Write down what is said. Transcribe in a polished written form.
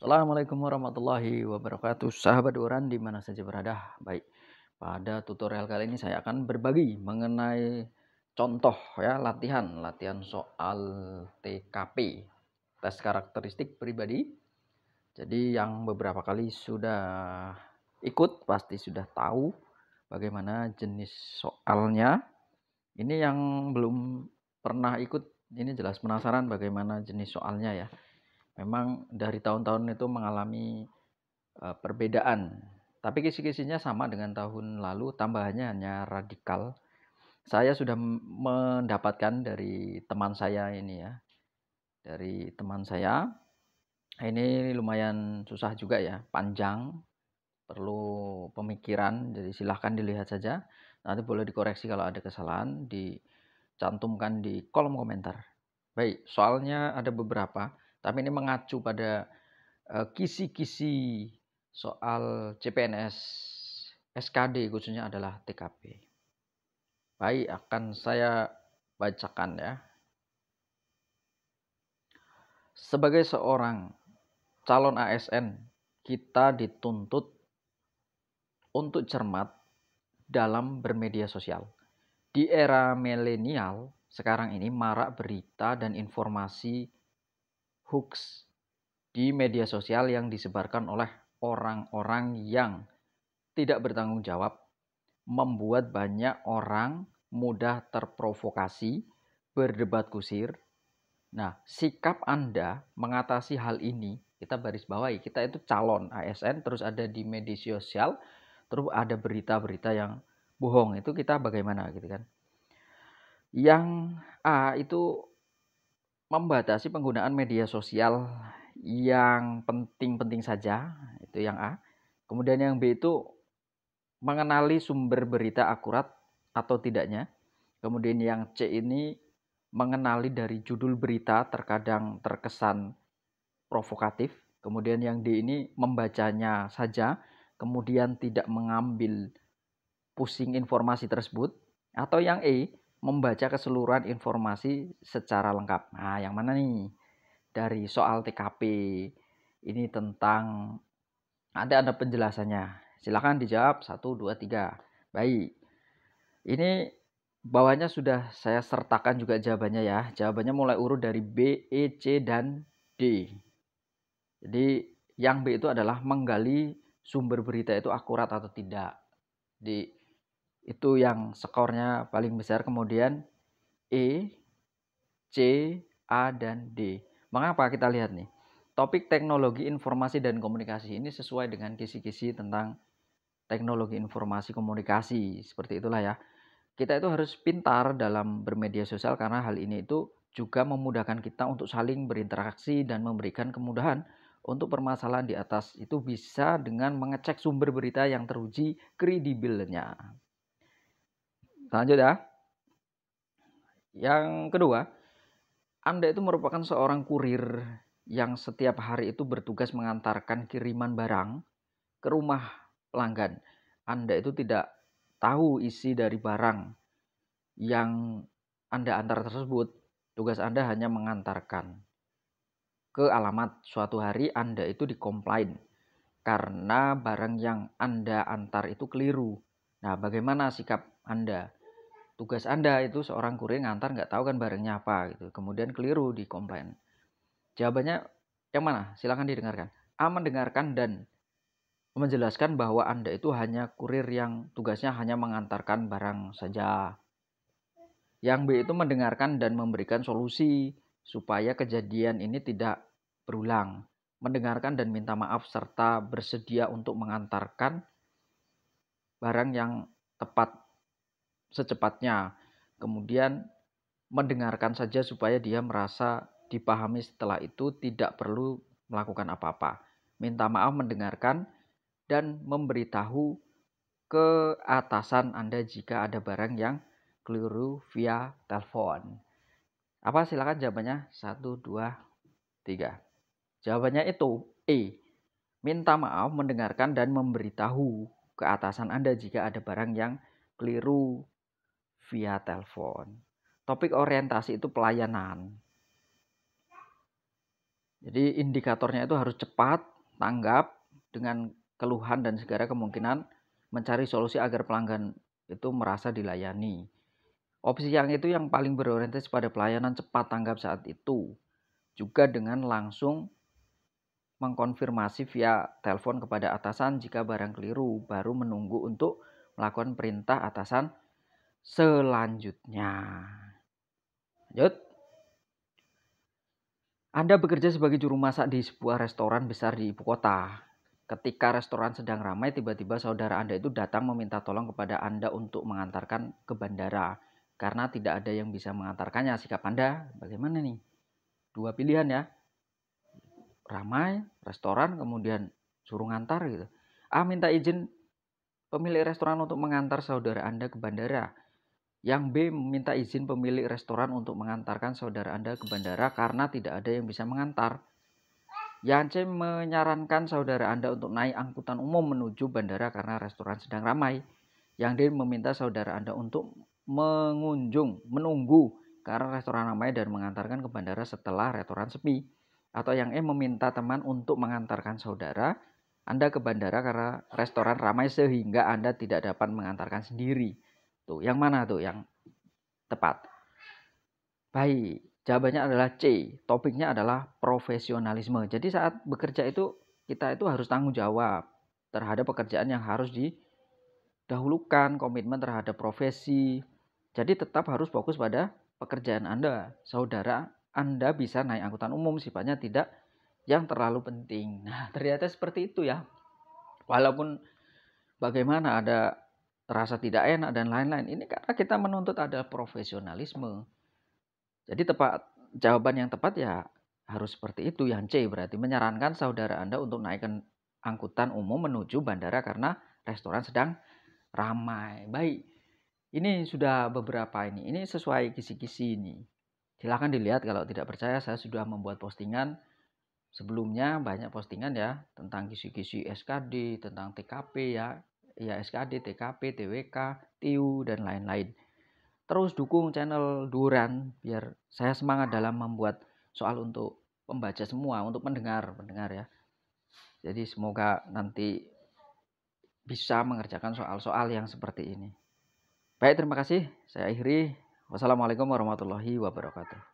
Assalamualaikum warahmatullahi wabarakatuh. Sahabat Uran di mana saja berada. Baik, pada tutorial kali ini saya akan berbagi mengenai contoh ya latihan soal TKP, tes karakteristik pribadi. Jadi yang beberapa kali sudah ikut pasti sudah tahu bagaimana jenis soalnya. Ini yang belum pernah ikut ini jelas penasaran bagaimana jenis soalnya ya. Memang dari tahun-tahun itu mengalami perbedaan, tapi kisi-kisinya sama dengan tahun lalu, tambahannya hanya radikal. Saya sudah mendapatkan dari teman saya ini ya, dari teman saya, ini lumayan susah juga ya, panjang, perlu pemikiran, jadi silahkan dilihat saja. Nanti boleh dikoreksi kalau ada kesalahan, dicantumkan di kolom komentar. Baik, soalnya ada beberapa, tapi ini mengacu pada kisi-kisi soal CPNS SKD khususnya adalah TKP. Baik, akan saya bacakan ya. Sebagai seorang calon ASN, kita dituntut untuk cermat dalam bermedia sosial. Di era milenial, sekarang ini marak berita dan informasi hoax di media sosial yang disebarkan oleh orang-orang yang tidak bertanggung jawab, membuat banyak orang mudah terprovokasi, berdebat kusir. Nah, sikap Anda mengatasi hal ini, kita baris bawahi, kita itu calon ASN, terus ada di media sosial, terus ada berita-berita yang bohong, itu kita bagaimana gitu kan. Yang A itu membatasi penggunaan media sosial yang penting-penting saja, itu yang A. Kemudian yang B itu mengenali sumber berita akurat atau tidaknya. Kemudian yang C ini mengenali dari judul berita terkadang terkesan provokatif. Kemudian yang D ini membacanya saja, kemudian tidak mengambil pusing informasi tersebut. Atau yang E, membaca keseluruhan informasi secara lengkap. Nah, yang mana nih? Dari soal TKP ini tentang ada penjelasannya. Silakan dijawab 1, 2, 3. Baik. Ini bawahnya sudah saya sertakan juga jawabannya ya. Jawabannya mulai urut dari B, E, C, dan D. Jadi yang B itu adalah menggali sumber berita itu akurat atau tidak. Di itu yang skornya paling besar. Kemudian E, C, A, dan D. Mengapa kita lihat nih? Topik teknologi informasi dan komunikasi ini sesuai dengan kisi-kisi tentang teknologi informasi komunikasi. Seperti itulah ya. Kita itu harus pintar dalam bermedia sosial karena hal ini itu juga memudahkan kita untuk saling berinteraksi dan memberikan kemudahan untuk permasalahan di atas itu bisa dengan mengecek sumber berita yang teruji kredibelnya. Lanjut ya. Yang kedua, Anda itu merupakan seorang kurir yang setiap hari itu bertugas mengantarkan kiriman barang ke rumah pelanggan. Anda itu tidak tahu isi dari barang yang Anda antar tersebut. Tugas Anda hanya mengantarkan ke alamat. Suatu hari Anda itu dikomplain karena barang yang Anda antar itu keliru. Nah, bagaimana sikap Anda? Tugas Anda itu seorang kurir ngantar nggak tahu kan barangnya apa gitu. Kemudian keliru dikomplain. Jawabannya yang mana? Silakan didengarkan. A, mendengarkan dan menjelaskan bahwa Anda itu hanya kurir yang tugasnya hanya mengantarkan barang saja. Yang B itu mendengarkan dan memberikan solusi supaya kejadian ini tidak berulang. Mendengarkan dan minta maaf serta bersedia untuk mengantarkan barang yang tepat secepatnya. Kemudian mendengarkan saja supaya dia merasa dipahami, setelah itu tidak perlu melakukan apa-apa. Minta maaf, mendengarkan, dan memberitahu ke atasan Anda jika ada barang yang keliru via telepon. Apa silakan jawabannya? 1, 2, 3. Jawabannya itu E. Minta maaf, mendengarkan, dan memberitahu ke atasan Anda jika ada barang yang keliru via telepon. Topik orientasi itu pelayanan. Jadi indikatornya itu harus cepat, tanggap dengan keluhan dan segala kemungkinan, mencari solusi agar pelanggan itu merasa dilayani. Opsi yang itu yang paling berorientasi pada pelayanan cepat tanggap saat itu. Juga dengan langsung mengkonfirmasi via telepon kepada atasan jika barang keliru, baru menunggu untuk melakukan perintah atasan selanjutnya. Lanjut. Anda bekerja sebagai juru masak di sebuah restoran besar di ibu kota. Ketika restoran sedang ramai, tiba-tiba saudara Anda itu datang meminta tolong kepada Anda untuk mengantarkan ke bandara. Karena tidak ada yang bisa mengantarkannya, sikap Anda bagaimana nih? Dua pilihan ya. Ramai, restoran, kemudian suruh ngantar gitu. A. Minta izin pemilik restoran untuk mengantar saudara Anda ke bandara. Yang B. Meminta izin pemilik restoran untuk mengantarkan saudara Anda ke bandara karena tidak ada yang bisa mengantar. Yang C. Menyarankan saudara Anda untuk naik angkutan umum menuju bandara karena restoran sedang ramai. Yang D. Meminta saudara Anda untuk menunggu karena restoran ramai dan mengantarkan ke bandara setelah restoran sepi. Atau yang E. Meminta teman untuk mengantarkan saudara Anda ke bandara karena restoran ramai sehingga Anda tidak dapat mengantarkan sendiri. Tuh, yang mana tuh yang tepat? Baik, jawabannya adalah C. Topiknya adalah profesionalisme. Jadi saat bekerja itu kita itu harus tanggung jawab terhadap pekerjaan yang harus didahulukan, komitmen terhadap profesi. Jadi tetap harus fokus pada pekerjaan Anda. Saudara Anda bisa naik angkutan umum, sifatnya tidak yang terlalu penting. Nah, ternyata seperti itu ya. Walaupun bagaimana ada rasa tidak enak dan lain-lain. Ini karena kita menuntut ada profesionalisme. Jadi jawaban yang tepat ya harus seperti itu. Yang C berarti menyarankan saudara Anda untuk naikkan angkutan umum menuju bandara karena restoran sedang ramai. Baik, ini sudah beberapa ini. Ini sesuai kisi-kisi ini. Silahkan dilihat kalau tidak percaya, saya sudah membuat postingan sebelumnya, banyak postingan ya tentang kisi-kisi SKD, tentang TKP ya SKD, TKP, TWK, TIU dan lain-lain. Terus dukung channel Duran biar saya semangat dalam membuat soal untuk pembaca semua, untuk pendengar ya. Jadi semoga nanti bisa mengerjakan soal-soal yang seperti ini. Baik, terima kasih. Saya akhiri. Wassalamualaikum warahmatullahi wabarakatuh.